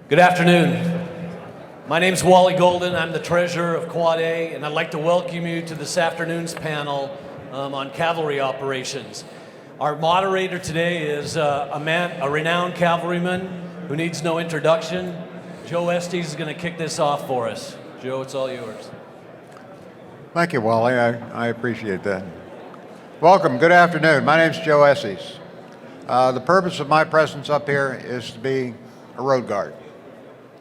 Good afternoon. My name's Wally Golden. I'm the treasurer of Quad A, and I'd like to welcome you to this afternoon's panel on cavalry operations. Our moderator today is a renowned cavalryman who needs no introduction. Joe Eszes is going to kick this off for us. Joe, it's all yours. Thank you, Wally. I appreciate that. Welcome. Good afternoon. My name's Joe Eszes. The purpose of my presence up here is to be a road guard.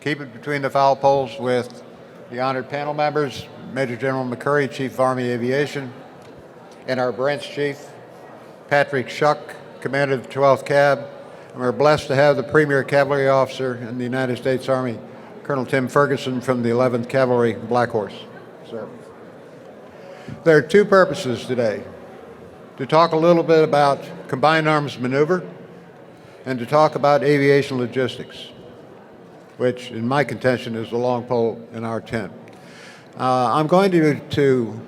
Keep it between the foul poles with the honored panel members, Major General McCurry, Chief of Army Aviation, and our branch chief, Patrick Shuck, Commander of the 12th Cab. And we're blessed to have the premier cavalry officer in the United States Army, Colonel Tim Ferguson from the 11th Cavalry Black Horse. Sir. There are two purposes today: to talk a little bit about combined arms maneuver and to talk about aviation logistics, which in my contention is the long pole in our tent. I'm going to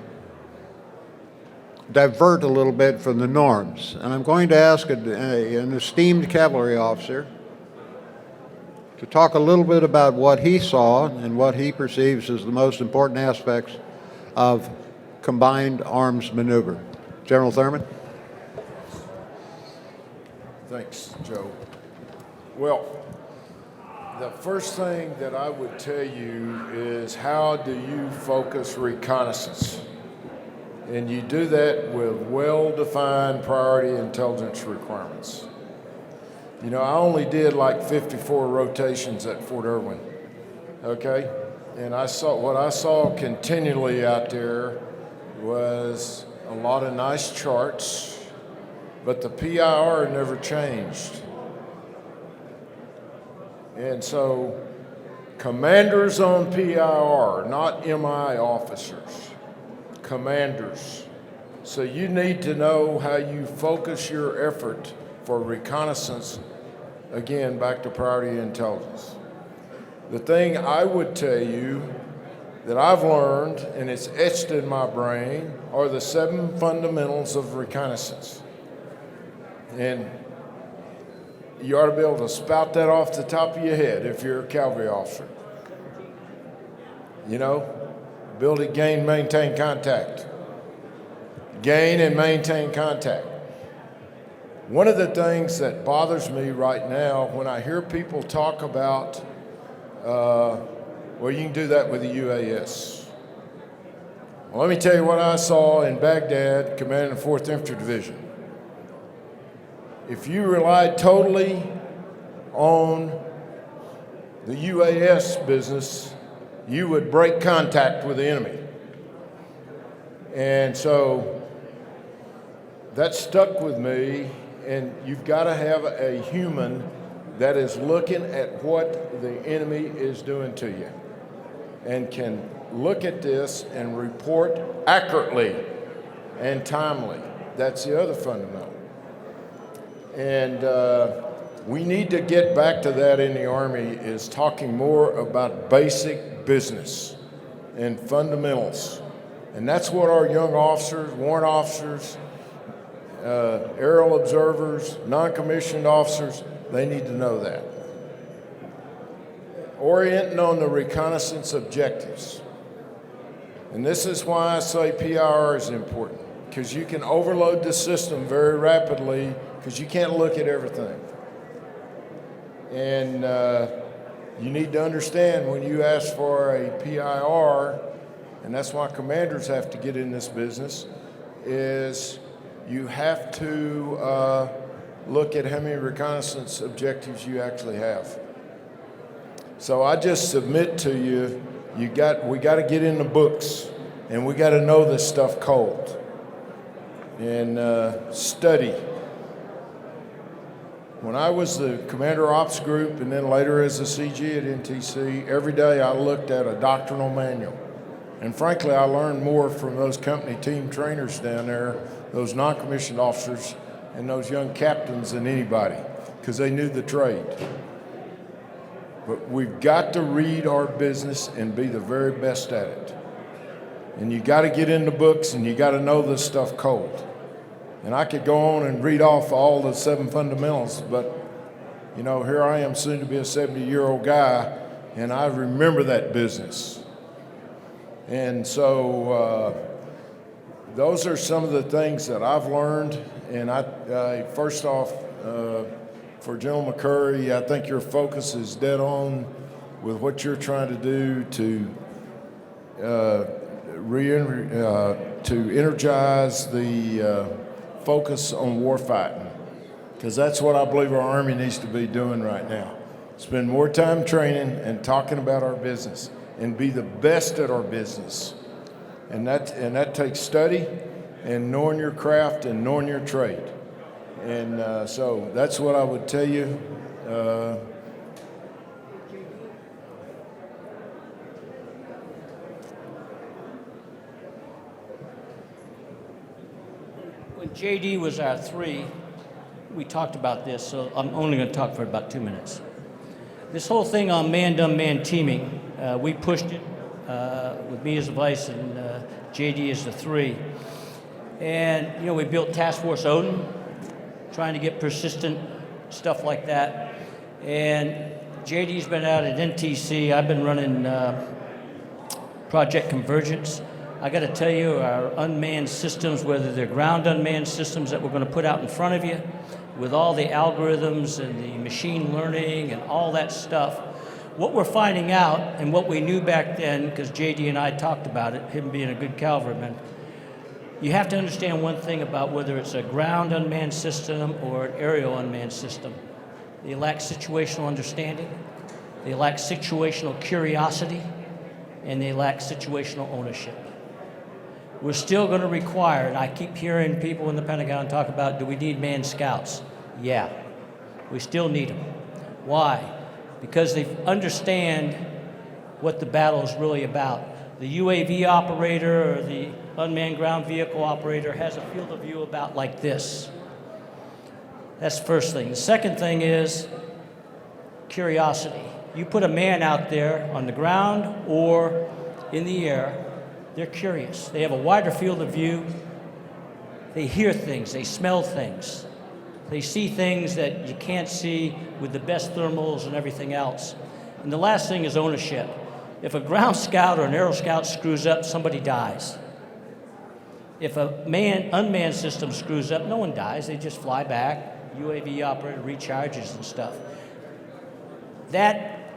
divert a little bit from the norms, and I'm going to ask an esteemed cavalry officer to talk a little bit about what he saw and what he perceives as the most important aspects of combined arms maneuver. General Thurman. Thanks, Joe. Well, the first thing that I would tell you is, how do you focus reconnaissance? And you do that with well-defined priority intelligence requirements. You know, I only did like 54 rotations at Fort Irwin, okay? And what I saw continually out there was a lot of nice charts, but the PIR never changed. And so commanders on PIR, not MI officers, commanders. So you need to know how you focus your effort for reconnaissance, again, back to priority intelligence. The thing I would tell you that I've learned, and it's etched in my brain, are the 7 fundamentals of reconnaissance. And you ought to be able to spout that off the top of your head if you're a cavalry officer. You know, build it, gain, maintain contact. Gain and maintain contact. One of the things that bothers me right now when I hear people talk about, well, you can do that with the UAS. Well, let me tell you what I saw in Baghdad, commanding the 4th Infantry Division. If you relied totally on the UAS business, you would break contact with the enemy. And so that stuck with me, and you've got to have a human that is looking at what the enemy is doing to you and can look at this and report accurately and timely. That's the other fundamental. And we need to get back to that in the Army, is talking more about basic business and fundamentals. And that's what our young officers, warrant officers, aerial observers, non-commissioned officers, they need to know that. Orienting on the reconnaissance objectives. And this is why I say PIR is important, because you can overload the system very rapidly because you can't look at everything. And you need to understand when you ask for a PIR, and that's why commanders have to get in this business, is you have to look at how many reconnaissance objectives you actually have. So I just submit to you, we got to get in the books, and we got to know this stuff cold and study. When I was the commander ops group and then later as a CG at NTC, every day I looked at a doctrinal manual. And frankly, I learned more from those company team trainers down there, those non-commissioned officers and those young captains than anybody, because they knew the trade. But we've got to read our business and be the very best at it. And you got to get in the books, and you got to know this stuff cold. And I could go on and read off all the 7 fundamentals, but You know, here I am, soon to be a 70-year-old guy, and I remember that business. And so those are some of the things that I've learned. And first off, for General McCurry, I think your focus is dead on with what you're trying to do to energize the focus on warfighting, because that's what I believe our Army needs to be doing right now. Spend more time training and talking about our business and be the best at our business. And that takes study and knowing your craft and knowing your trade. And so that's what I would tell you. When JD was our 3, we talked about this, so I'm only going to talk for about 2 minutes. This whole thing on man-to-man teaming, we pushed it with me as the vice and JD as the 3. And, you know, we built Task Force Odin, trying to get persistent stuff like that. And JD's been out at NTC. I've been running Project Convergence. I got to tell you, our unmanned systems, whether they're ground unmanned systems that we're going to put out in front of you, with all the algorithms and the machine learning and all that stuff, what we're finding out and what we knew back then, because JD and I talked about it, him being a good cavalryman, you have to understand one thing about whether it's a ground unmanned system or an aerial unmanned system. They lack situational understanding, they lack situational curiosity, and they lack situational ownership. We're still going to require, and I keep hearing people in the Pentagon talk about, do we need manned scouts? Yeah, we still need them. Why? Because they understand what the battle is really about. The UAV operator or the unmanned ground vehicle operator has a field of view about like this. That's the first thing. The second thing is curiosity. You put a man out there on the ground or in the air, they're curious. They have a wider field of view. They hear things, they smell things. They see things that you can't see with the best thermals and everything else. And the last thing is ownership. If a ground scout or an aero scout screws up, somebody dies. If a unmanned system screws up, no one dies. They just fly back. UAV operator recharges and stuff.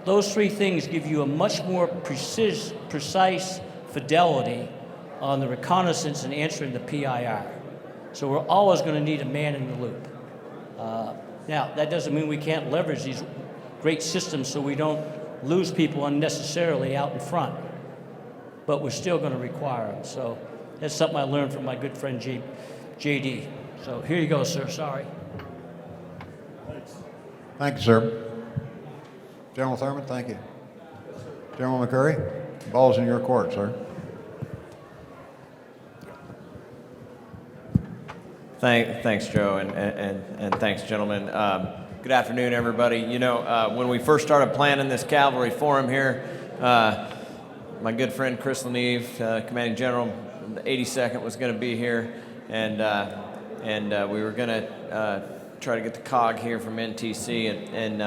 Those 3 things give you a much more precise fidelity on the reconnaissance and answering the PIR. So we're always going to need a man in the loop. Now, that doesn't mean we can't leverage these great systems so we don't lose people unnecessarily out in front. But we're still going to require them. So that's something I learned from my good friend JD. So here you go, sir. Sorry. Thank you, sir. General Thurman, thank you. General McCurry, the ball's in your court, sir. Thanks, Joe, and thanks, gentlemen. Good afternoon, everybody. You know, when we first started planning this cavalry forum here, my good friend Chris Leneve, Commanding General, the 82nd, was going to be here, and we were going to try to get the COG here from NTC, and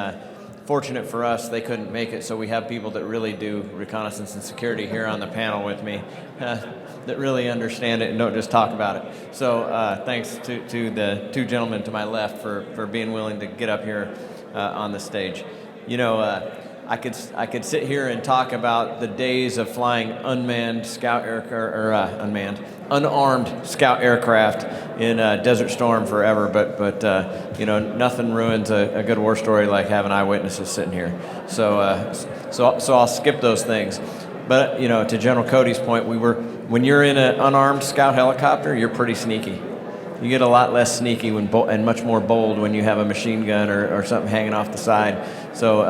fortunate for us, they couldn't make it, so we have people that really do reconnaissance and security here on the panel with me that really understand it and don't just talk about it. So thanks to the 2 gentlemen to my left for being willing to get up here on the stage. You know, I could sit here and talk about the days of flying unarmed scout aircraft in Desert Storm forever, but you know, nothing ruins a good war story like having eyewitnesses sitting here. So I'll skip those things. But you know, to General Cody's point, when you're in an unarmed scout helicopter, you're pretty sneaky. You get a lot less sneaky and much more bold when you have a machine gun or something hanging off the side. So,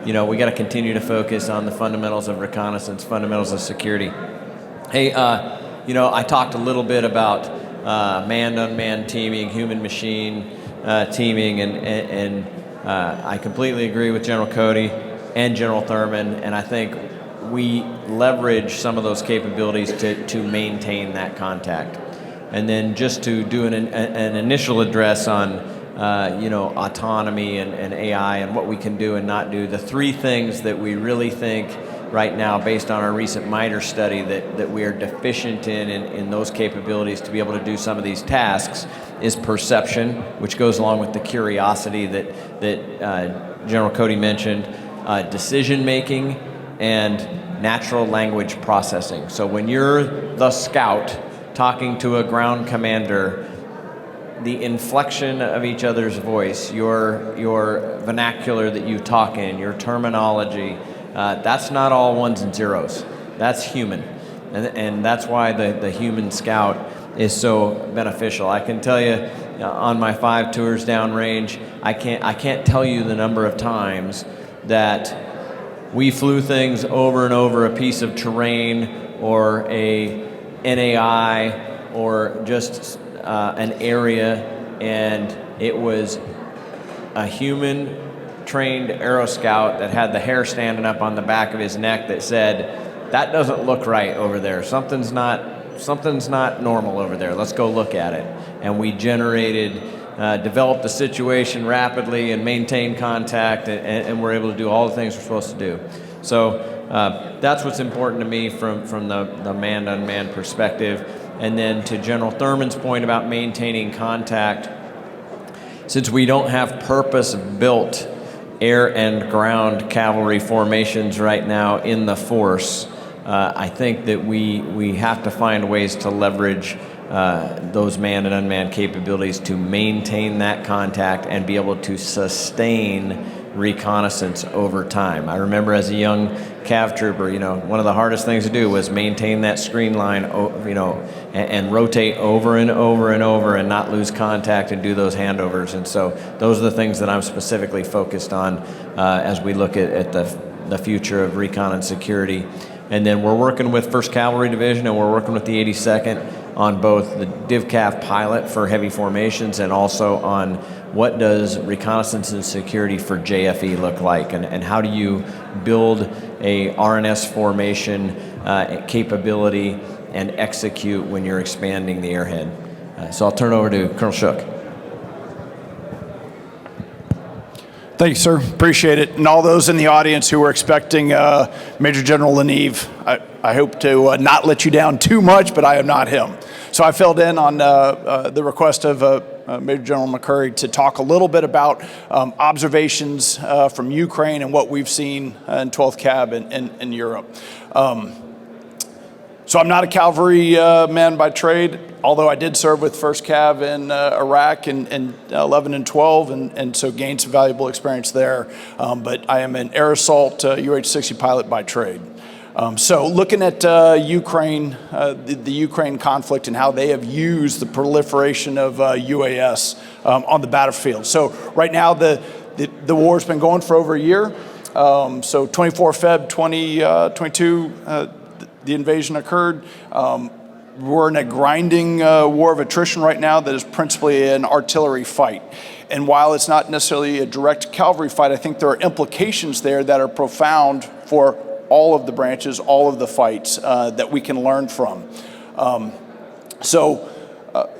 you know, we got to continue to focus on the fundamentals of reconnaissance, fundamentals of security. Hey, you know, I talked a little bit about manned-unmanned teaming, human-machine teaming, and I completely agree with General Cody and General Thurman, and I think we leverage some of those capabilities to maintain that contact. And then just to do an initial address on autonomy and AI and what we can do and not do. The three things that we really think right now, based on our recent MITRE study, that we are deficient in those capabilities to be able to do some of these tasks is perception, which goes along with the curiosity that General Cody mentioned, decision making, and natural language processing. So when you're the scout talking to a ground commander, the inflection of each other's voice, your vernacular that you talk in, your terminology, that's not all ones and zeros. That's human. And that's why the human scout is so beneficial. I can tell you, on my 5 tours downrange, I can't tell you the number of times that we flew things over and over a piece of terrain or a NAI or just an area, and it was a human trained aero scout that had the hair standing up on the back of his neck that said, that doesn't look right over there. Something's not normal over there. Let's go look at it. And we developed the situation rapidly and maintained contact, and we're able to do all the things we're supposed to do. So that's what's important to me from the manned-unmanned perspective. And then to General Thurman's point about maintaining contact, since we don't have purpose-built air and ground cavalry formations right now in the force, I think that we have to find ways to leverage those manned and unmanned capabilities to maintain that contact and be able to sustain reconnaissance over time. I remember as a young cav trooper, one of the hardest things to do was maintain that screen line, and rotate over and over and over and not lose contact and do those handovers. And so those are the things that I'm specifically focused on as we look at the future of recon and security. And then we're working with 1st Cavalry Division, and we're working with the 82nd on both the DivCav pilot for heavy formations and also on what does reconnaissance and security for JFE look like, and how do you build a RNS formation capability and execute when you're expanding the airhead. So I'll turn over to Colonel Shook. Thank you, sir. Appreciate it. And all those in the audience who were expecting Major General Leneve, I hope to not let you down too much, but I am not him. So I filled in on the request of Major General McCurry to talk a little bit about observations from Ukraine and what we've seen in 12th Cab in Europe. So I'm not a cavalry man by trade, although I did serve with 1st Cav in Iraq in 11 and 12, and so gained some valuable experience there. But I am an air assault UH-60 pilot by trade. So looking at Ukraine, the Ukraine conflict and how they have used the proliferation of UAS on the battlefield. So right now the war's been going for over a year. So 24 Feb 2022, the invasion occurred. We're in a grinding war of attrition right now that is principally an artillery fight. And while it's not necessarily a direct cavalry fight, I think there are implications there that are profound for all of the branches, all of the fights that we can learn from.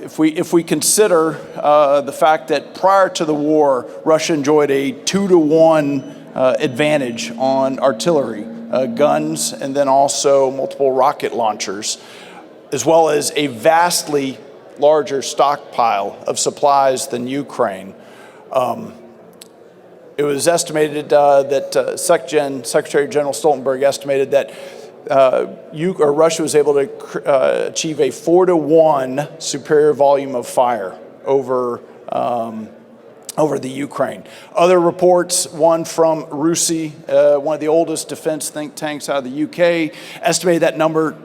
If we consider the fact that prior to the war, Russia enjoyed a 2-to-1 advantage on artillery, guns, and then also multiple rocket launchers, as well as a vastly larger stockpile of supplies than Ukraine. It was estimated that Secretary General Stoltenberg estimated that Russia was able to achieve a 4-to-1 superior volume of fire over the Ukraine. Other reports, one from RUSI, one of the oldest defense think tanks out of the UK, estimated that number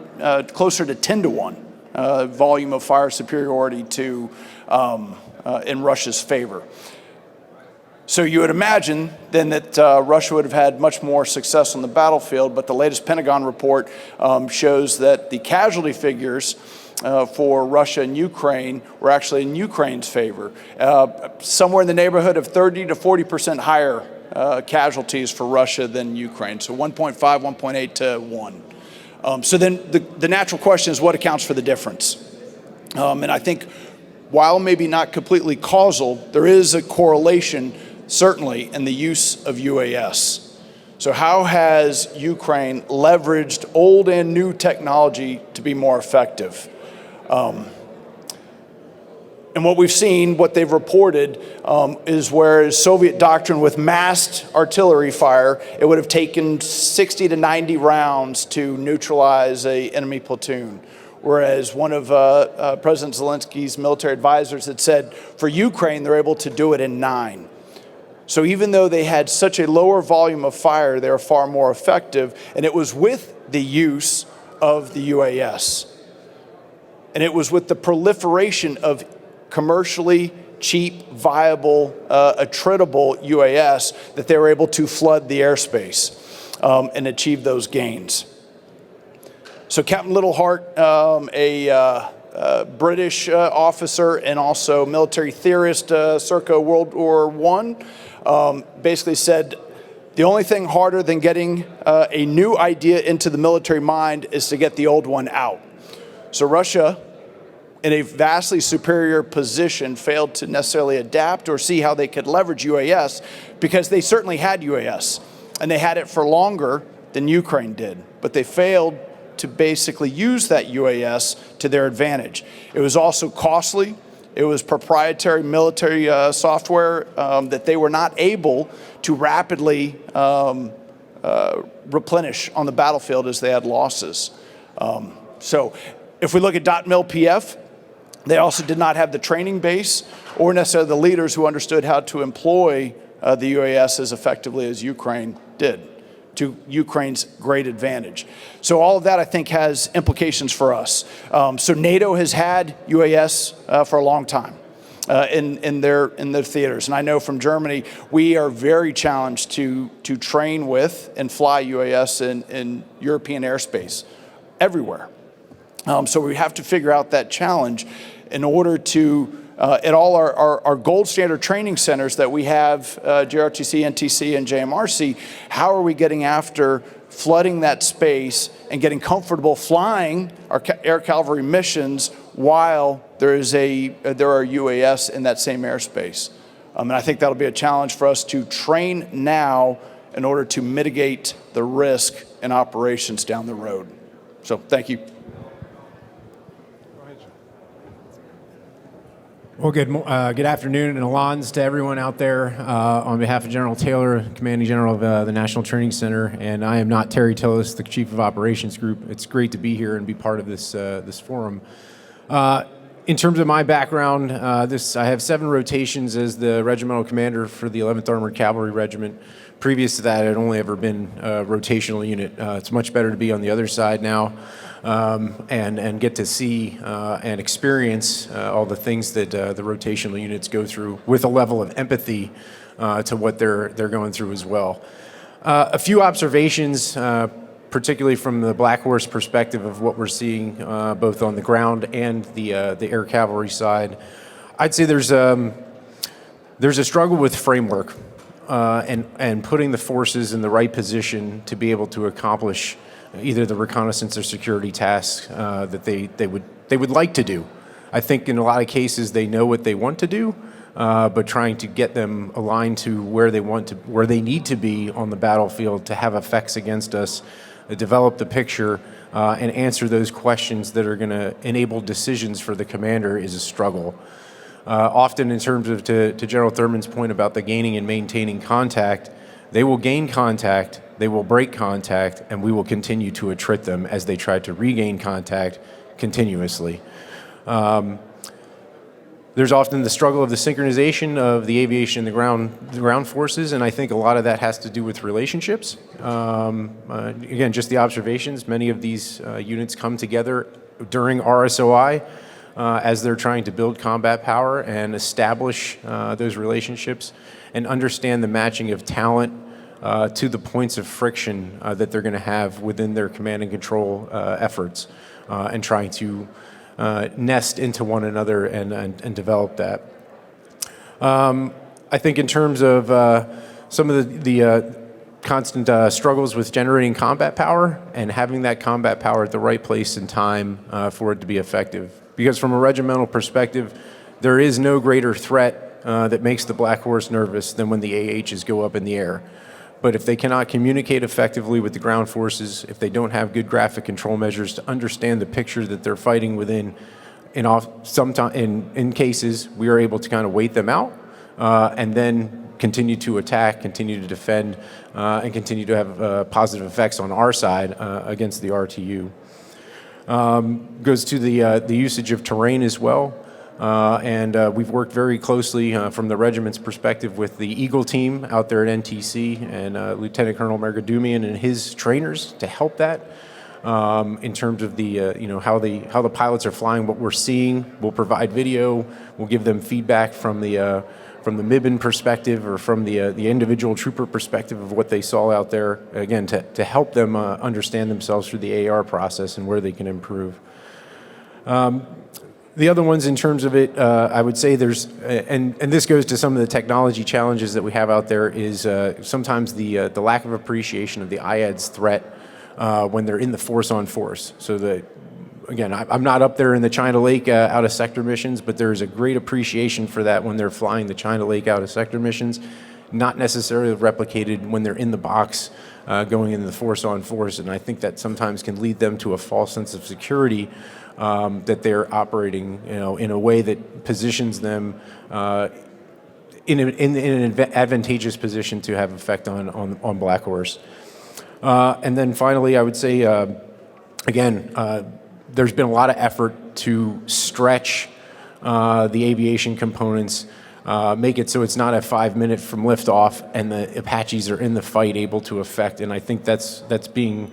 closer to 10-to-1 volume of fire superiority to in Russia's favor. So you would imagine then that Russia would have had much more success on the battlefield, but the latest Pentagon report shows that the casualty figures for Russia and Ukraine were actually in Ukraine's favor. Somewhere in the neighborhood of 30 to 40% higher casualties for Russia than Ukraine. So 1.5, 1.8 to 1. So then the natural question is what accounts for the difference? And I think while maybe not completely causal, there is a correlation, certainly, in the use of UAS. So how has Ukraine leveraged old and new technology to be more effective? And what we've seen, what they've reported, is whereas Soviet doctrine with massed artillery fire, it would have taken 60 to 90 rounds to neutralize an enemy platoon. Whereas one of President Zelensky's military advisors had said, for Ukraine, they're able to do it in 9. So even though they had such a lower volume of fire, they were far more effective, and it was with the use of the UAS. And it was with the proliferation of commercially cheap, viable, attritable UAS that they were able to flood the airspace and achieve those gains. So Captain Littleheart, a British officer and also military theorist circa World War I, basically said, the only thing harder than getting a new idea into the military mind is to get the old one out. So Russia, in a vastly superior position, failed to necessarily adapt or see how they could leverage UAS, because they certainly had UAS, and they had it for longer than Ukraine did, but they failed to basically use that UAS to their advantage. It was also costly. It was proprietary military software that they were not able to rapidly replenish on the battlefield as they had losses. So if we look at .mil-PF, they also did not have the training base or necessarily the leaders who understood how to employ the UAS as effectively as Ukraine did, to Ukraine's great advantage. So all of that, I think, has implications for us. So NATO has had UAS for a long time in their theaters. And I know from Germany, we are very challenged to train with and fly UAS in European airspace everywhere. So we have to figure out that challenge in order to, at all our gold standard training centers that we have, JRTC, NTC, and JMRC, how are we getting after flooding that space and getting comfortable flying our air cavalry missions while there are UAS in that same airspace? And I think that'll be a challenge for us to train now in order to mitigate the risk in operations down the road. So thank you. Well, good afternoon and alans to everyone out there. On behalf of General Taylor, Commanding General of the National Training Center, and I am not Terry Tillis, the Chief of Operations Group. It's great to be here and be part of this forum. In terms of my background, I have 7 rotations as the regimental commander for the 11th Armored Cavalry Regiment. Previous to that, I'd only ever been a rotational unit. It's much better to be on the other side now. And get to see and experience all the things that the rotational units go through with a level of empathy to what they're going through as well. A few observations, particularly from the Black Horse perspective of what we're seeing both on the ground and the air cavalry side. I'd say there's a struggle with framework and putting the forces in the right position to be able to accomplish either the reconnaissance or security tasks that they would like to do. I think in a lot of cases they know what they want to do, but trying to get them aligned to where they need to be on the battlefield to have effects against us, develop the picture, and answer those questions that are going to enable decisions for the commander is a struggle. Often, in terms of to General Thurman's point about the gaining and maintaining contact, they will gain contact, they will break contact, and we will continue to attrit them as they try to regain contact continuously. There's often the struggle of the synchronization of the aviation and the ground forces, and I think a lot of that has to do with relationships. Again, just the observations, many of these units come together during RSOI as they're trying to build combat power and establish those relationships and understand the matching of talent to the points of friction that they're going to have within their command and control efforts and trying to nest into one another and develop that. I think in terms of some of the constant struggles with generating combat power and having that combat power at the right place and time for it to be effective. Because from a regimental perspective, there is no greater threat that makes the Black Horse nervous than when the AHs go up in the air. But if they cannot communicate effectively with the ground forces, if they don't have good graphic control measures to understand the picture that they're fighting within, in cases, we are able to kind of wait them out and then continue to attack, continue to defend, and continue to have positive effects on our side against the RTU. Goes to the usage of terrain as well. We've worked very closely from the regiment's perspective with the Eagle team out there at NTC and Lieutenant Colonel Mergadumian and his trainers to help that in terms of the how the pilots are flying, what we're seeing. We'll provide video. We'll give them feedback from the MIBN perspective or from the individual trooper perspective of what they saw out there. Again, to help them understand themselves through the AR process and where they can improve. The other ones in terms of it, I would say there's, and this goes to some of the technology challenges that we have out there, is sometimes the lack of appreciation of the IAD's threat when they're in the force-on-force. So again, I'm not up there in the China Lake out of sector missions, but there's a great appreciation for that when they're flying the China Lake out of sector missions, not necessarily replicated when they're in the box going into the force-on-force, and I think that sometimes can lead them to a false sense of security that they're operating, in a way that positions them in an advantageous position to have effect on Black Horse. And then finally, I would say, again, there's been a lot of effort to stretch the aviation components, make it so it's not a 5 minute from liftoff, and the Apaches are in the fight able to effect. And I think that's being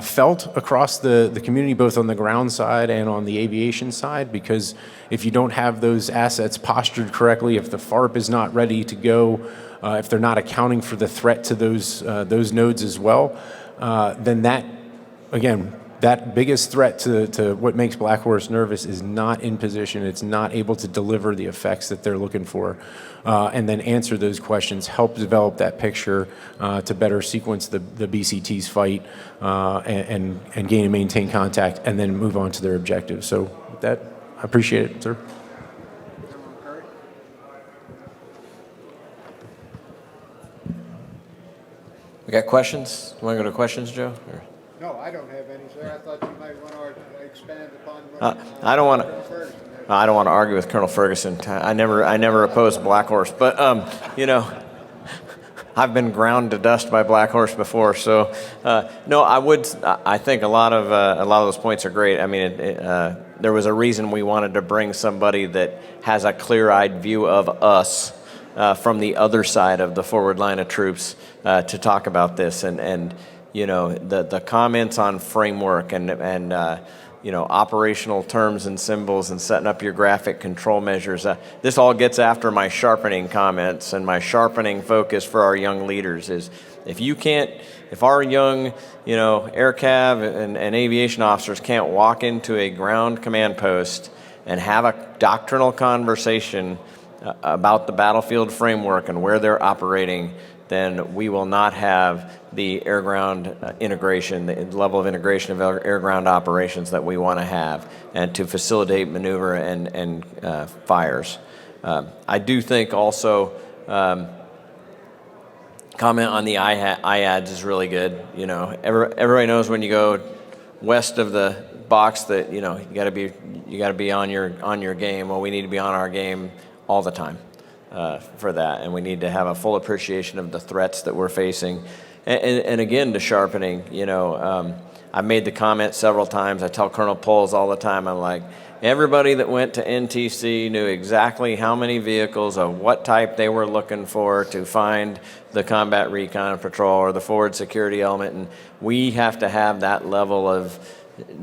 felt across the community, both on the ground side and on the aviation side, because if you don't have those assets postured correctly, if the FARP is not ready to go, if they're not accounting for the threat to those nodes as well, then that biggest threat to what makes Black Horse nervous is not in position. It's not able to deliver the effects that they're looking for, and then answer those questions, help develop that picture to better sequence the BCT's fight and gain and maintain contact, and then move on to their objectives. So with that, I appreciate it, sir. We got questions? You want to go to questions, Joe? Or? No, I don't have any, sir. I thought you might want to expand upon what I don't want to argue with Colonel Ferguson. I never opposed Black Horse, but I've been ground to dust by Black Horse before. So no, I think a lot of those points are great. I mean, there was a reason we wanted to bring somebody that has a clear-eyed view of us from the other side of the forward line of troops to talk about this, and the comments on framework and operational terms and symbols and setting up your graphic control measures. This all gets after my sharpening comments, and my sharpening focus for our young leaders is if our young air cav and aviation officers can't walk into a ground command post and have a doctrinal conversation about the battlefield framework and where they're operating, then we will not have the air-ground integration, the level of integration of air-ground operations that we want to have, and to facilitate maneuver and fires. I do think also comment on the IADs is really good. Everybody knows when you go west of the box that you got to be on your game. Well, we need to be on our game all the time for that, and we need to have a full appreciation of the threats that we're facing. And again, to sharpening, I've made the comment several times. I tell Colonel Poles all the time, I'm like, everybody that went to NTC knew exactly how many vehicles of what type they were looking for to find the combat recon patrol or the forward security element, and we have to have that level of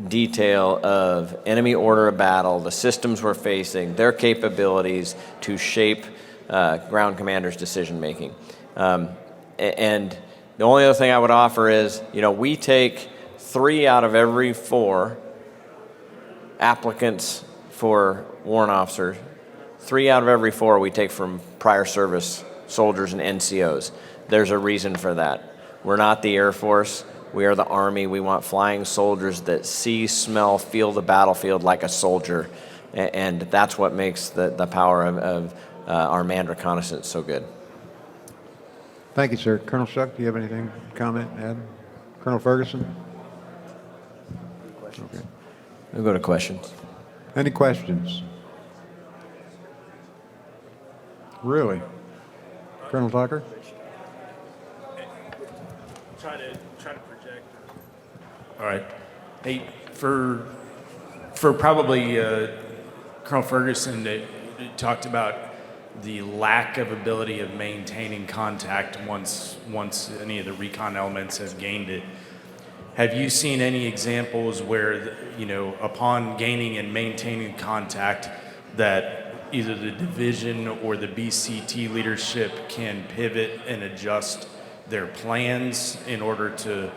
detail of enemy order of battle, the systems we're facing, their capabilities to shape ground commanders' decision making. And the only other thing I would offer is, we take 3 out of every 4 applicants for warrant officers. 3 out of every 4 we take from prior service soldiers and NCOs. There's a reason for that. We're not the Air Force. We are the Army. We want flying soldiers that see, smell, feel the battlefield like a soldier. and that's what makes the power of our manned reconnaissance so good. Thank you, sir. Colonel Shuck, do you have anything to comment, add? Colonel Ferguson? Okay. We'll go to questions. Any questions? Really? Colonel Tucker? Try to project. All right. Hey, for probably Colonel Ferguson, that talked about the lack of ability of maintaining contact once any of the recon elements have gained it. Have you seen any examples where, upon gaining and maintaining contact, that either the division or the BCT leadership can pivot and adjust their plans in order to,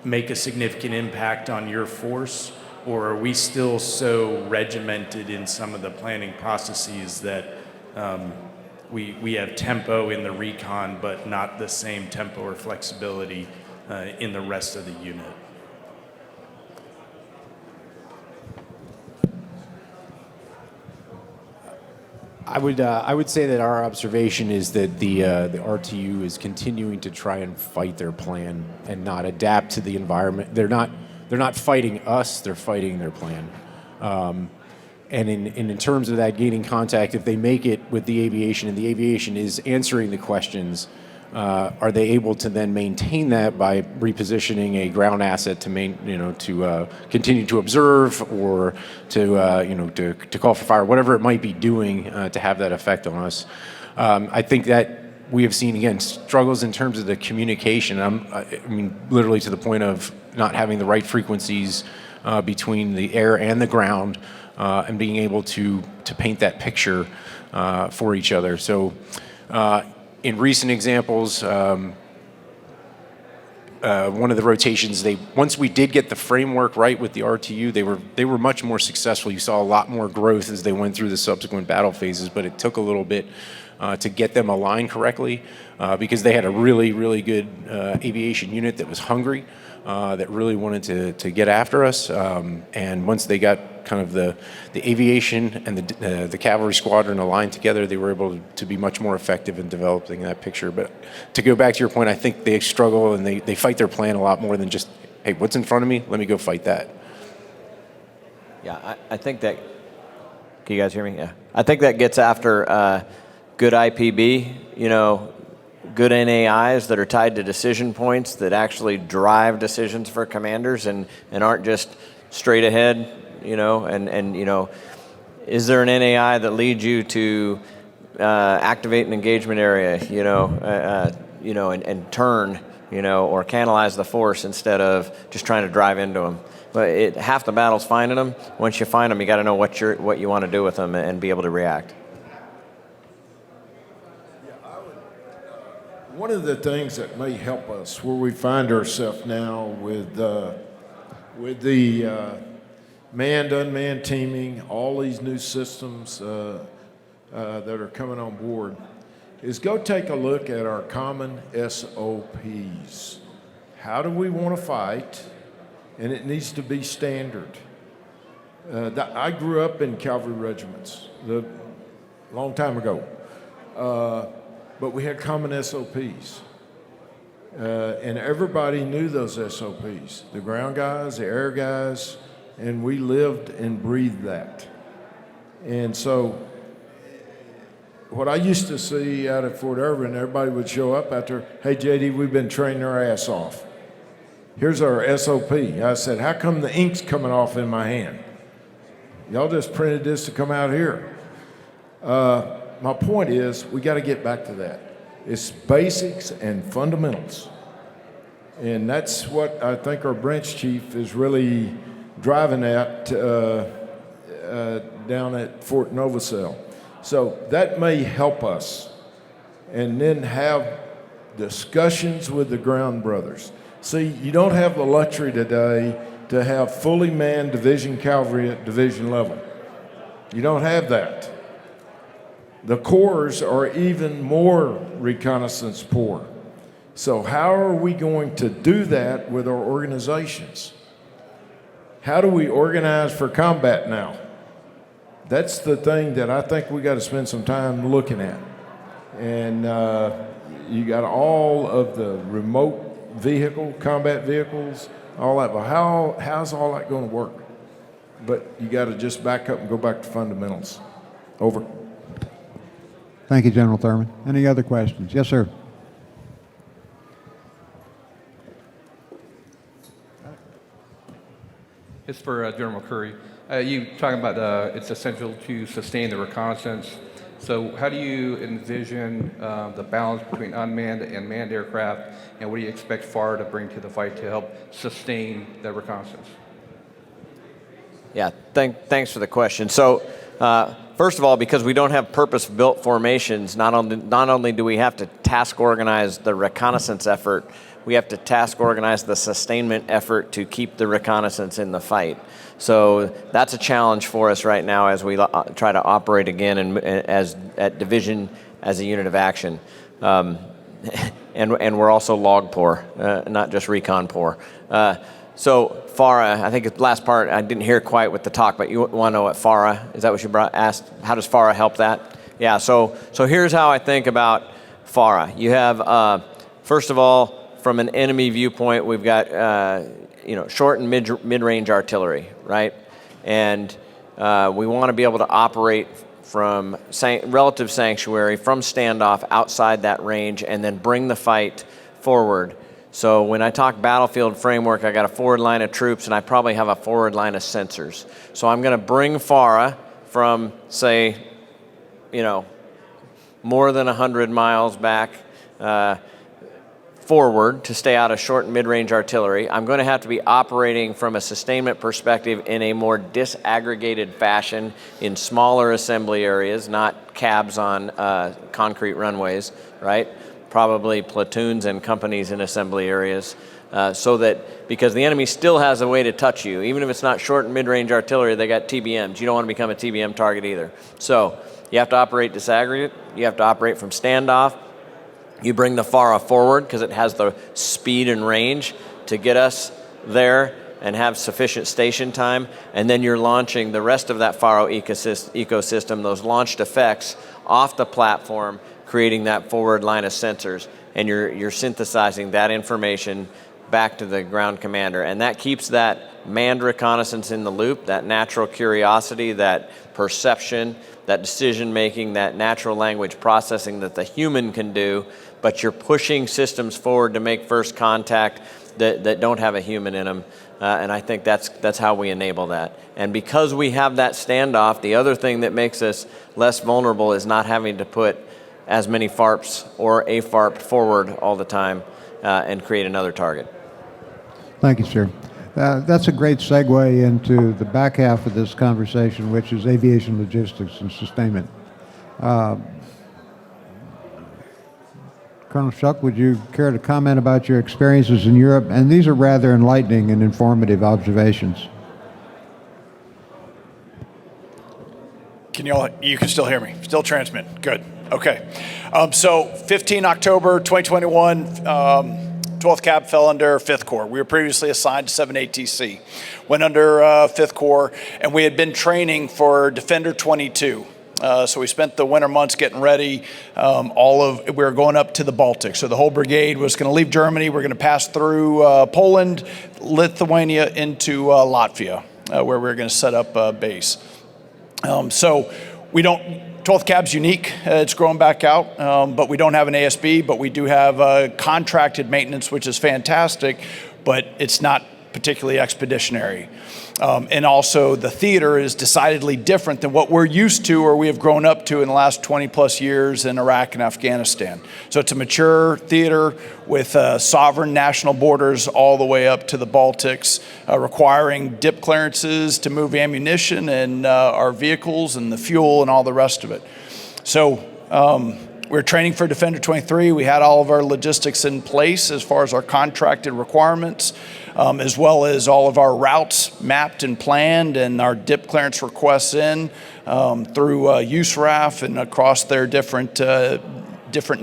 make a significant impact on your force? Or are we still so regimented in some of the planning processes that we have tempo in the recon, but not the same tempo or flexibility in the rest of the unit? I would say that our observation is that the RTU is continuing to try and fight their plan and not adapt to the environment. They're not fighting us; they're fighting their plan. And in terms of that gaining contact, if they make it with the aviation, and the aviation is answering the questions, are they able to then maintain that by repositioning a ground asset to continue to observe or to call for fire, whatever it might be doing to have that effect on us? I think that we have seen, again, struggles in terms of the communication. I mean, literally to the point of not having the right frequencies between the air and the ground, and being able to paint that picture for each other. So in recent examples, one of the rotations, once we did get the framework right with the RTU, they were much more successful. You saw a lot more growth as they went through the subsequent battle phases, but it took a little bit to get them aligned correctly because they had a really, really good aviation unit that was hungry, that really wanted to get after us. And once they got kind of the aviation and the cavalry squadron aligned together, they were able to be much more effective in developing that picture. But to go back to your point, I think they struggle and they fight their plan a lot more than just, hey, what's in front of me? Let me go fight that. Yeah, I think that, can you guys hear me? Yeah. I think that gets after good IPB, good NAIs that are tied to decision points that actually drive decisions for commanders and aren't just straight ahead, is there an NAI that leads you to activate an engagement area, and turn, or canalize the force instead of just trying to drive into them? But half the battle's finding them. Once you find them, you got to know what you want to do with them and be able to react. One of the things that may help us where we find ourselves now with the manned, unmanned teaming, all these new systems that are coming on board, is go take a look at our common SOPs. How do we want to fight? And it needs to be standard. I grew up in cavalry regiments a long time ago. But we had common SOPs. And everybody knew those SOPs, the ground guys, the air guys, and we lived and breathed that. And so what I used to see out at Fort Irving, everybody would show up after, hey, JD, we've been training our ass off. Here's our SOP. I said, how come the ink's coming off in my hand? Y'all just printed this to come out here. My point is, we got to get back to that. It's basics and fundamentals. And that's what I think our branch chief is really driving at down at Fort Novacell. So that may help us. And then have discussions with the ground brothers. See, you don't have the luxury today to have fully manned division cavalry at division level. You don't have that. The corps are even more reconnaissance poor. So how are we going to do that with our organizations? How do we organize for combat now? That's the thing that I think we got to spend some time looking at. And you got all of the remote combat vehicles, all that. But how's all that going to work? But you got to just back up and go back to fundamentals. Over. Thank you, General Thurman. Any other questions? Yes, sir. It's for General McCurry. You talking about it's essential to sustain the reconnaissance. So how do you envision the balance between unmanned and manned aircraft, and what do you expect FAR to bring to the fight to help sustain the reconnaissance? Yeah, thanks for the question. So, first of all, because we don't have purpose-built formations, not only do we have to task organize the reconnaissance effort, we have to task organize the sustainment effort to keep the reconnaissance in the fight. So that's a challenge for us right now as we try to operate again at division as a unit of action. And we're also log poor, not just recon poor. So FARA, I think the last part I didn't hear quite with the talk, but you want to know what FARA, is that what you asked? How does FARA help that? Yeah, so here's how I think about FARA. You have, first of all, from an enemy viewpoint, we've got short and mid-range artillery, right? And we want to be able to operate from relative sanctuary, from standoff outside that range, and then bring the fight forward. So when I talk battlefield framework, I got a forward line of troops, and I probably have a forward line of sensors. So I'm going to bring FARA from, say, more than 100 miles back forward to stay out of short and mid-range artillery. I'm going to have to be operating from a sustainment perspective in a more disaggregated fashion in smaller assembly areas, not cabs on concrete runways, right? Probably platoons and companies in assembly areas, so that, because the enemy still has a way to touch you. Even if it's not short and mid-range artillery, they got TBMs. You don't want to become a TBM target either. So you have to operate disaggregate. You have to operate from standoff. You bring the FARA forward because it has the speed and range to get us there and have sufficient station time. And then you're launching the rest of that FARA ecosystem, those launched effects, off the platform, creating that forward line of sensors. And you're synthesizing that information back to the ground commander. And that keeps that manned reconnaissance in the loop, that natural curiosity, that perception, that decision making, that natural language processing that the human can do, but you're pushing systems forward to make first contact that don't have a human in them. And I think that's how we enable that. And because we have that standoff, the other thing that makes us less vulnerable is not having to put as many FARPs or a FARP forward all the time and create another target. Thank you, sir. That's a great segue into the back half of this conversation, which is aviation logistics and sustainment. Colonel Shuck, would you care to comment about your experiences in Europe? And these are rather enlightening and informative observations. You can still hear me? Still transmit. Good. Okay. So 15 October 2021, 12th Cab fell under 5th Corps. We were previously assigned to 7ATC. Went under 5th Corps, and we had been training for Defender 22. So we spent the winter months getting ready. We were going up to the Baltic. So the whole brigade was going to leave Germany. We're going to pass through Poland, Lithuania, into Latvia, where we were going to set up a base. So we don't. 12th Cab's unique. It's growing back out, but we don't have an ASB, but we do have contracted maintenance, which is fantastic, but it's not particularly expeditionary. And also the theater is decidedly different than what we're used to or we have grown up to in the last 20 plus years in Iraq and Afghanistan. So it's a mature theater with sovereign national borders all the way up to the Baltics, requiring dip clearances to move ammunition and our vehicles and the fuel and all the rest of it. So we're training for Defender 23. We had all of our logistics in place as far as our contracted requirements, as well as all of our routes mapped and planned and our dip clearance requests in through USRAF and across their different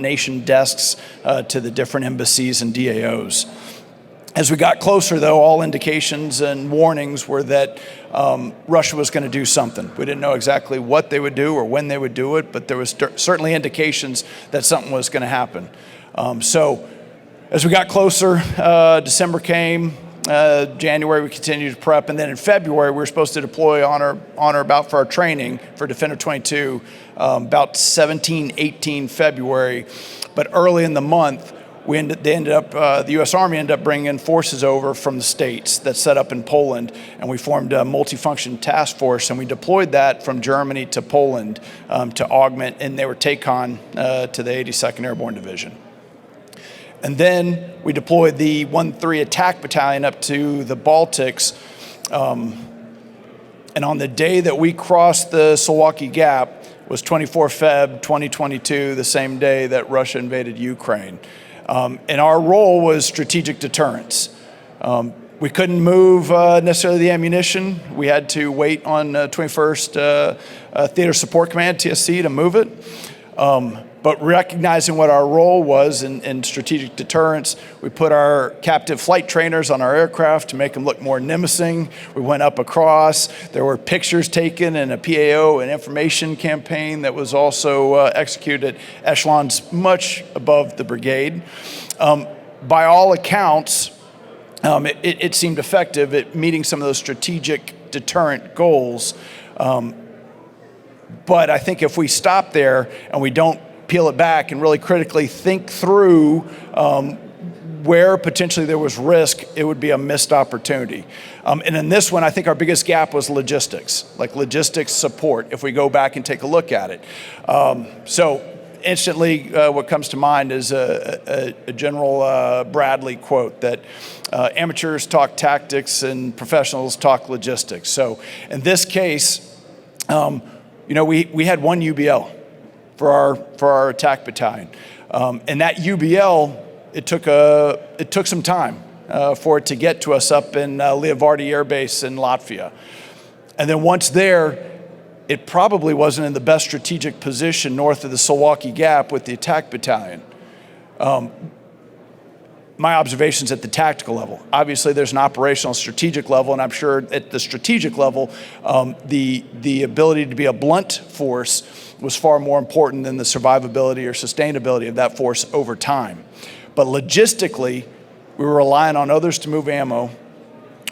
nation desks to the different embassies and DAOs. As we got closer, though, all indications and warnings were that Russia was going to do something. We didn't know exactly what they would do or when they would do it, but there was certainly indications that something was going to happen. So as we got closer, December came, January we continued to prep, and then in February we were supposed to deploy on or about for our training for Defender 22, about 17, 18 February. But early in the month, the U.S. Army ended up bringing forces over from the States that set up in Poland, and we formed a multifunction task force, and we deployed that from Germany to Poland to augment, and they were take-on to the 82nd Airborne Division. And then we deployed the 1-3 Attack Battalion up to the Baltics, and on the day that we crossed the Suwalki Gap was 24 Feb 2022, the same day that Russia invaded Ukraine. And our role was strategic deterrence. We couldn't move necessarily the ammunition. We had to wait on 21st Theater Support Command, TSC, to move it. But recognizing what our role was in strategic deterrence, we put our captive flight trainers on our aircraft to make them look more nimicing. We went up across. There were pictures taken and a PAO, an information campaign that was also executed at echelons much above the brigade. By all accounts, it seemed effective at meeting some of those strategic deterrent goals. But I think if we stop there and we don't peel it back and really critically think through where potentially there was risk, it would be a missed opportunity. And in this one, I think our biggest gap was logistics, like logistics support, if we go back and take a look at it. So instantly, what comes to mind is a General Bradley quote that amateurs talk tactics and professionals talk logistics. So in this case, we had one UBL for our attack battalion, and that UBL it took some time for it to get to us up in Leovardi Air Base in Latvia, and then once there, it probably wasn't in the best strategic position north of the Suwalki Gap with the attack battalion. My observations at the tactical level. Obviously, there's an operational strategic level, and I'm sure at the strategic level, the ability to be a blunt force was far more important than the survivability or sustainability of that force over time. But logistically, we were relying on others to move ammo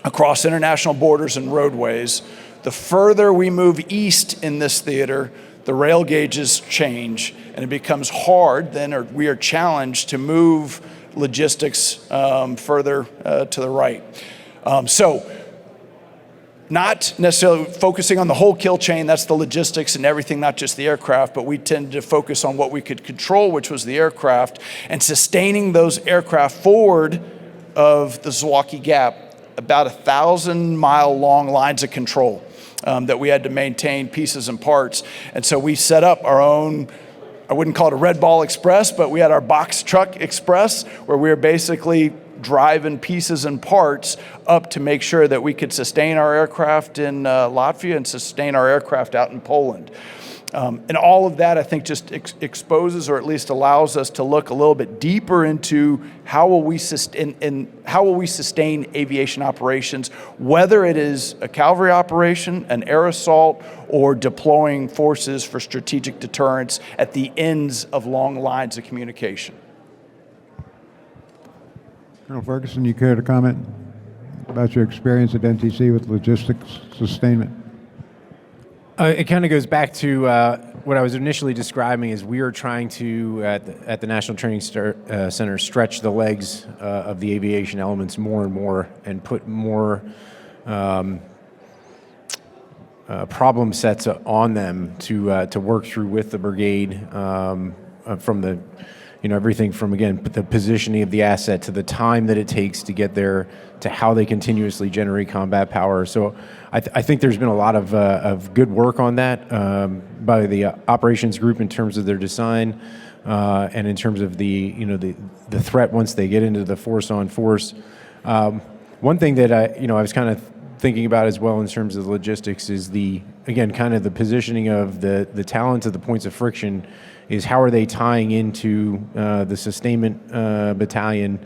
across international borders and roadways. The further we move east in this theater, the rail gauges change, and it becomes hard then, or we are challenged to move logistics further to the right. So not necessarily focusing on the whole kill chain, that's the logistics and everything, not just the aircraft, but we tended to focus on what we could control, which was the aircraft, and sustaining those aircraft forward of the Suwalki Gap, about 1,000-mile long lines of control that we had to maintain pieces and parts. And so we set up our own, I wouldn't call it a Red Ball Express, but we had our box truck express where we were basically driving pieces and parts up to make sure that we could sustain our aircraft in Latvia and sustain our aircraft out in Poland. And all of that, I think, just exposes or at least allows us to look a little bit deeper into how will we sustain aviation operations, whether it is a cavalry operation, an air assault, or deploying forces for strategic deterrence at the ends of long lines of communication. Colonel Ferguson, you care to comment about your experience at NTC with logistics sustainment? It kind of goes back to what I was initially describing is we are trying to, at the National Training Center, stretch the legs of the aviation elements more and more and put more problem sets on them to work through with the brigade from the, everything from, again, the positioning of the asset to the time that it takes to get there to how they continuously generate combat power. So I think there's been a lot of good work on that by the operations group in terms of their design and in terms of the threat once they get into the force-on-force. One thing that I was kind of thinking about as well in terms of the logistics is kind of the positioning of the talent of the points of friction is how are they tying into the sustainment battalion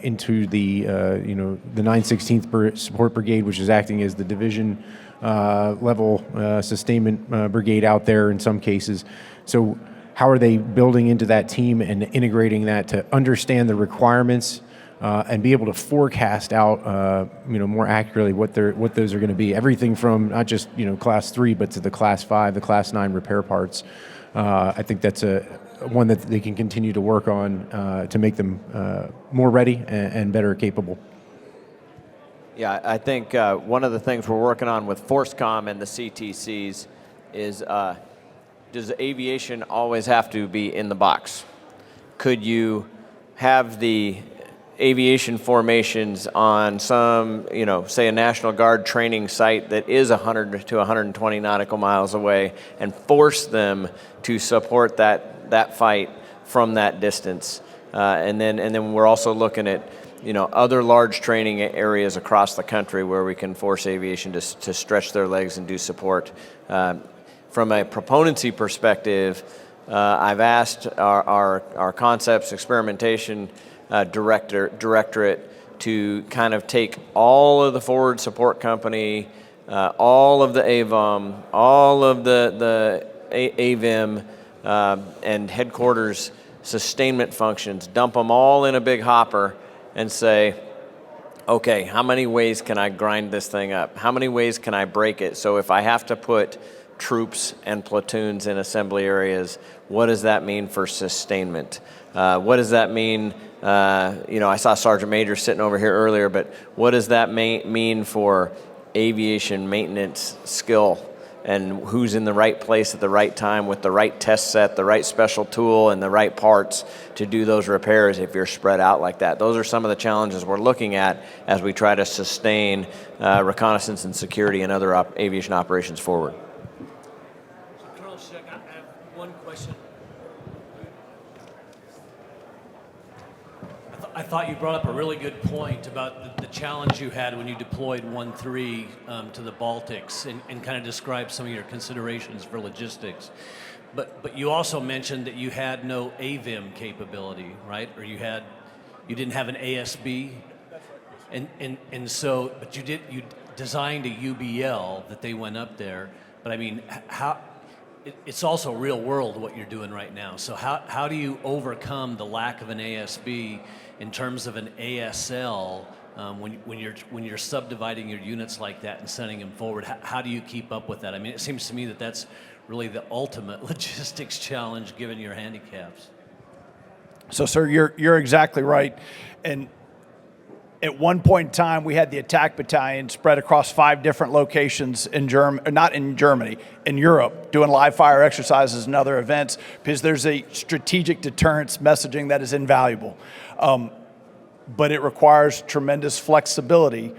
into the the 916th Support Brigade, which is acting as the division level sustainment brigade out there in some cases. So how are they building into that team and integrating that to understand the requirements and be able to forecast out more accurately what those are going to be? Everything from not just class 3, but to the class 5, the class 9 repair parts. I think that's one that they can continue to work on to make them more ready and better capable. Yeah, I think one of the things we're working on with ForceCom and the CTCs is does aviation always have to be in the box? Could you have the aviation formations on some, say a National Guard training site that is 100 to 120 nautical miles away and force them to support that fight from that distance? And then we're also looking at other large training areas across the country where we can force aviation to stretch their legs and do support. From a proponency perspective, I've asked our concepts experimentation directorate to kind of take all of the forward support company, all of the AVOM, all of the AVIM, and headquarters sustainment functions, dump them all in a big hopper and say, okay, how many ways can I grind this thing up? How many ways can I break it? So if I have to put troops and platoons in assembly areas, what does that mean for sustainment? What does that mean? I saw Sergeant Major sitting over here earlier, but what does that mean for aviation maintenance skill? And who's in the right place at the right time with the right test set, the right special tool, and the right parts to do those repairs if you're spread out like that? Those are some of the challenges we're looking at as we try to sustain reconnaissance and security and other aviation operations forward. Colonel Schick, I have one question. I thought you brought up a really good point about the challenge you had when you deployed 1-3 to the Baltics and kind of described some of your considerations for logistics. But you also mentioned that you had no AVIM capability, right? Or you didn't have an ASB. And so, but you designed a UBL that they went up there. But I mean, it's also real world what you're doing right now. So how do you overcome the lack of an ASB in terms of an ASL when you're subdividing your units like that and sending them forward? How do you keep up with that? I mean, it seems to me that that's really the ultimate logistics challenge given your handicaps. So, sir, you're exactly right. And at one point in time, we had the attack battalion spread across 5 different locations in not in Germany, in Europe, doing live fire exercises and other events because there's a strategic deterrence messaging that is invaluable. But it requires tremendous flexibility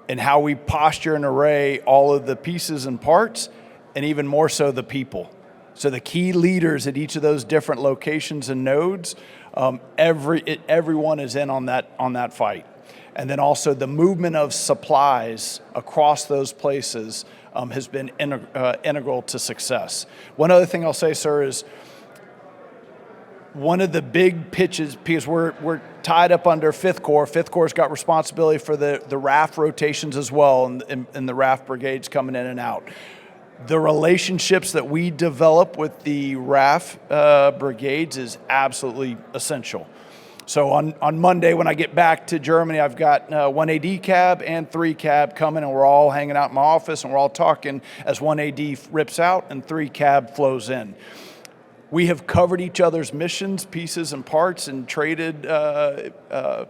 in how we posture and array all of the pieces and parts, and even more so the people. So the key leaders at each of those different locations and nodes, everyone is in on that fight. And then also the movement of supplies across those places has been integral to success. One other thing I'll say, sir, is one of the big pitches, because we're tied up under 5th Corps. 5th Corps has got responsibility for the RAF rotations as well, and the RAF brigades coming in and out. The relationships that we develop with the RAF brigades is absolutely essential. So on Monday when I get back to Germany, I've got 1 AD cab and 3 cab coming, and we're all hanging out in my office, and we're all talking as 1 AD rips out and 3 cab flows in. We have covered each other's missions, pieces, and parts, and traded to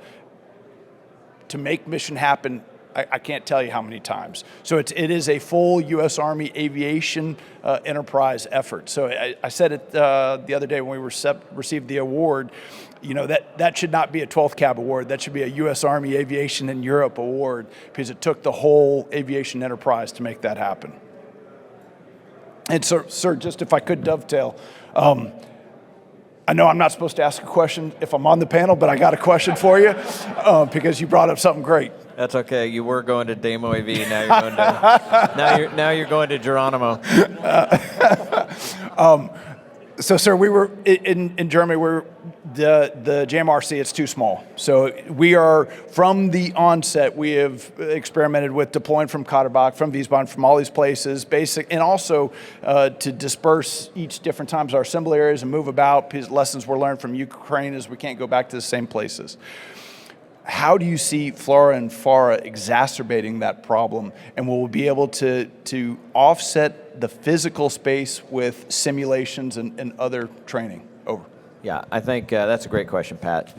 make mission happen. I can't tell you how many times. So it is a full U.S. Army aviation enterprise effort. So I said it the other day when we received the award, that should not be a 12th Cab award. That should be a U.S. Army Aviation in Europe award because it took the whole aviation enterprise to make that happen. And sir, just if I could dovetail, I know I'm not supposed to ask a question if I'm on the panel, but I got a question for you because you brought up something great. That's okay. You were going to Demo AV. Now you're going to now you're going to Geronimo. So, sir, we were in Germany. We were The JMRC, it's too small. So we are, from the onset, we have experimented with deploying from Katterbach, from Wiesbaden, from all these places, and also to disperse each different times our assembly areas and move about, because lessons were learned from Ukraine is we can't go back to the same places. How do you see FLRAA and FARA exacerbating that problem, and will we be able to offset the physical space with simulations and other training? Over. Yeah, I think that's a great question, Pat.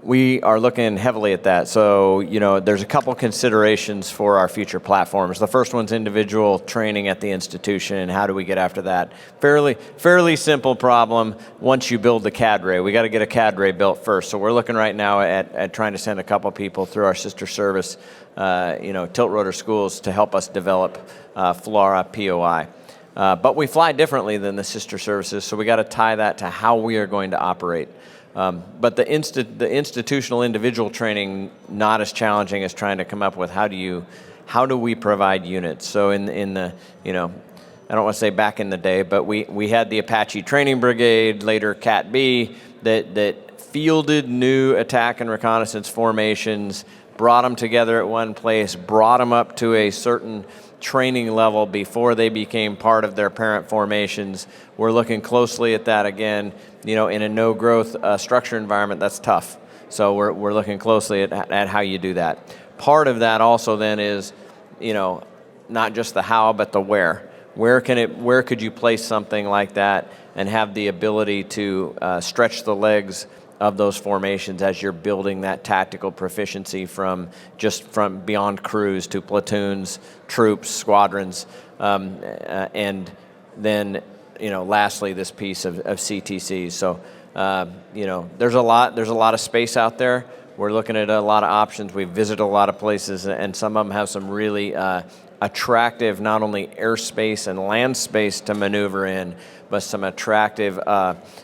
We are looking heavily at that. So, there's a couple considerations for our future platforms. The first one's individual training at the institution, and how do we get after that? Fairly simple problem. Once you build the cadre, we got to get a cadre built first. So we're looking right now at trying to send a couple people through our sister service, tilt rotor schools, to help us develop FLRAA POI. But we fly differently than the sister services, so we got to tie that to how we are going to operate. But the institutional individual training, not as challenging as trying to come up with how do we provide units. So in the I don't want to say back in the day, but we had the Apache Training Brigade, later Cat B, that fielded new attack and reconnaissance formations, brought them together at one place, brought them up to a certain training level before they became part of their parent formations. We're looking closely at that again. In a no-growth structure environment, that's tough. So we're looking closely at how you do that. Part of that also then is, not just the how, but the where. Where could you place something like that and have the ability to stretch the legs of those formations as you're building that tactical proficiency from beyond crews to platoons, troops, squadrons, and then lastly this piece of CTCs. So there's a lot of space out there. We're looking at a lot of options. We've visited a lot of places, and some of them have some really attractive not only airspace and land space to maneuver in, but some attractive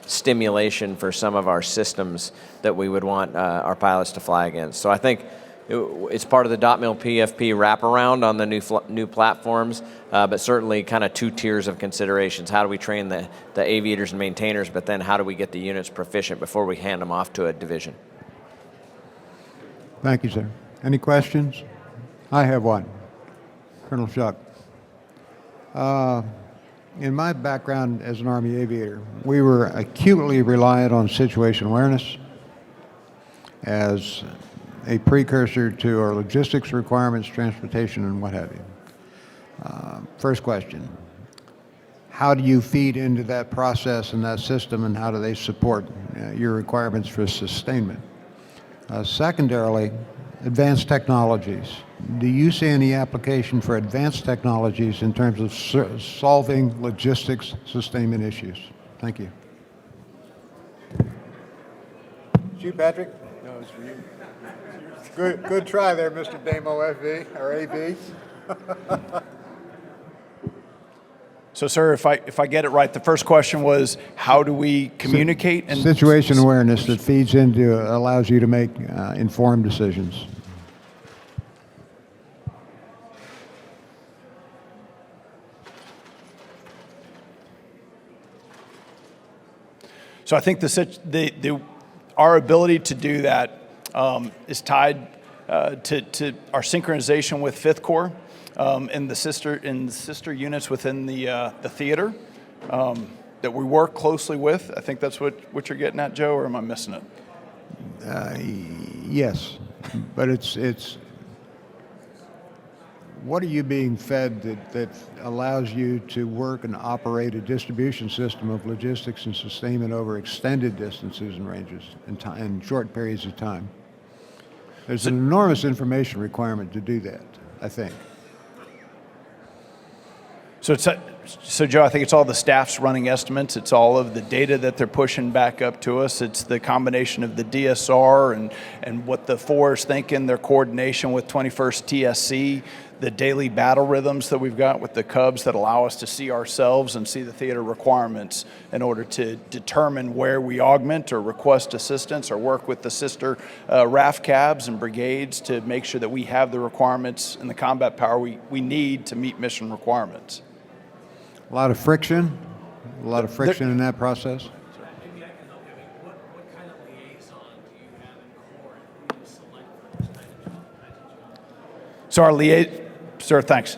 stimulation for some of our systems that we would want our pilots to fly against. So I think it's part of the .mil PFP wraparound on the new platforms, but certainly kind of two tiers of considerations. How do we train the aviators and maintainers, but then how do we get the units proficient before we hand them off to a division? Thank you, sir. Any questions? I have one. Colonel Shuck. In my background as an Army aviator, we were acutely reliant on situation awareness as a precursor to our logistics requirements, transportation, and what have you. First question, how do you feed into that process and that system, and how do they support your requirements for sustainment? Secondarily, advanced technologies. Do you see any application for advanced technologies in terms of solving logistics sustainment issues? Thank you. It's you, Patrick? No, it's for you. Good try there, Mr. Damo FV, or AB. So, sir, if I get it right, the first question was, how do we communicate? And situation awareness that feeds into, allows you to make informed decisions. So I think our ability to do that is tied to our synchronization with Fifth Corps and the sister units within the theater that we work closely with. I think that's what you're getting at, Joe, or am I missing it? Yes, but it's what are you being fed that allows you to work and operate a distribution system of logistics and sustainment over extended distances and ranges and short periods of time? There's an enormous information requirement to do that, I think. So, Joe, I think it's all the staff's running estimates. It's all of the data that they're pushing back up to us. It's the combination of the DSR and what the 4 is thinking, their coordination with 21st TSC, the daily battle rhythms that we've got with the Cubs that allow us to see ourselves and see the theater requirements in order to determine where we augment or request assistance or work with the sister RAF cabs and brigades to make sure that we have the requirements and the combat power we need to meet mission requirements. A lot of friction in that process? So our sir, thanks.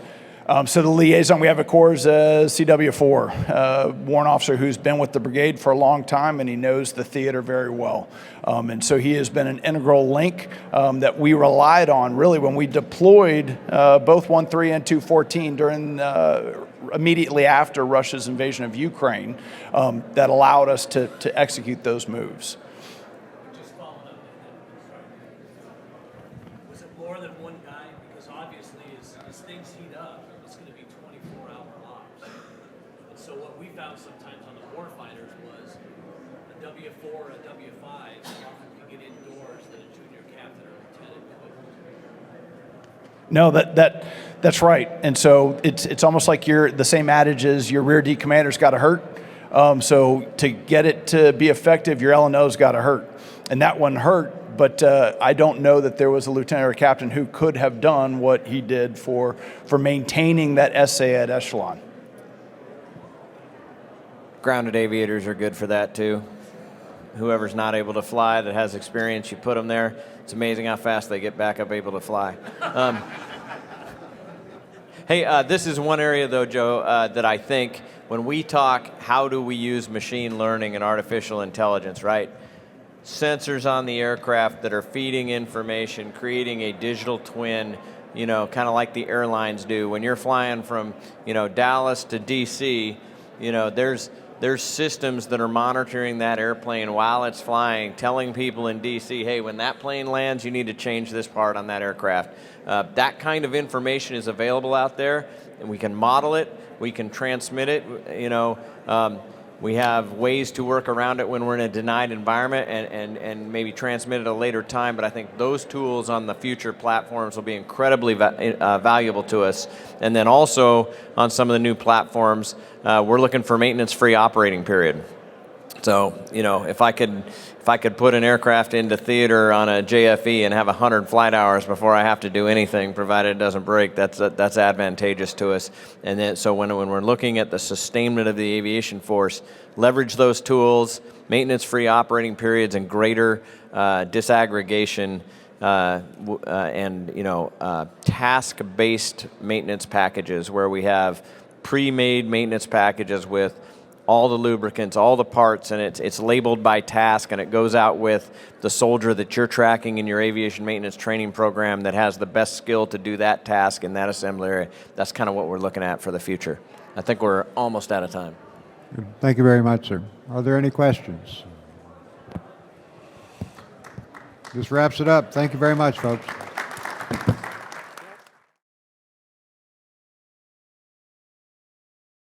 So the liaison we have at Corps is CW4, warrant officer who's been with the brigade for a long time, and he knows the theater very well. And so he has been an integral link that we relied on really when we deployed both 1-3 and 2-14 during immediately after Russia's invasion of Ukraine, that allowed us to execute those moves. Just following up on that, was it more than one guy? Because obviously, as things heat up, it's going to be 24-hour ops. And so what we found sometimes on the Warfighters was a W4 or a W5 often could get indoors that a junior captain or lieutenant couldn't. No, that's right. And so it's almost like the same adage is your rear D commander's got to hurt. So to get it to be effective, your L&O's got to hurt. And that one hurt, but I don't know that there was a lieutenant or captain who could have done what he did for maintaining that SA at echelon. Grounded aviators are good for that too. Whoever's not able to fly that has experience, you put them there. It's amazing how fast they get back up able to fly. Hey, this is one area though, Joe, that I think when we talk, how do we use machine learning and artificial intelligence, right? Sensors on the aircraft that are feeding information, creating a digital twin, kind of like the airlines do. When you're flying from, Dallas to DC, there's systems that are monitoring that airplane while it's flying, telling people in DC, hey, when that plane lands, you need to change this part on that aircraft. That kind of information is available out there, and we can model it, we can transmit it, we have ways to work around it when we're in a denied environment and maybe transmit it at a later time, but I think those tools on the future platforms will be incredibly valuable to us. And then also on some of the new platforms, we're looking for maintenance-free operating period. So, if I could put an aircraft into theater on a JFE and have 100 flight hours before I have to do anything, provided it doesn't break, that's advantageous to us. And then, so when we're looking at the sustainment of the aviation force, leverage those tools, maintenance-free operating periods, and greater disaggregation, and task-based maintenance packages where we have pre-made maintenance packages with all the lubricants, all the parts, and it's labeled by task, and it goes out with the soldier that you're tracking in your aviation maintenance training program that has the best skill to do that task in that assembly area. That's kind of what we're looking at for the future. I think we're almost out of time. Thank you very much, sir. Are there any questions? This wraps it up. Thank you very much, folks.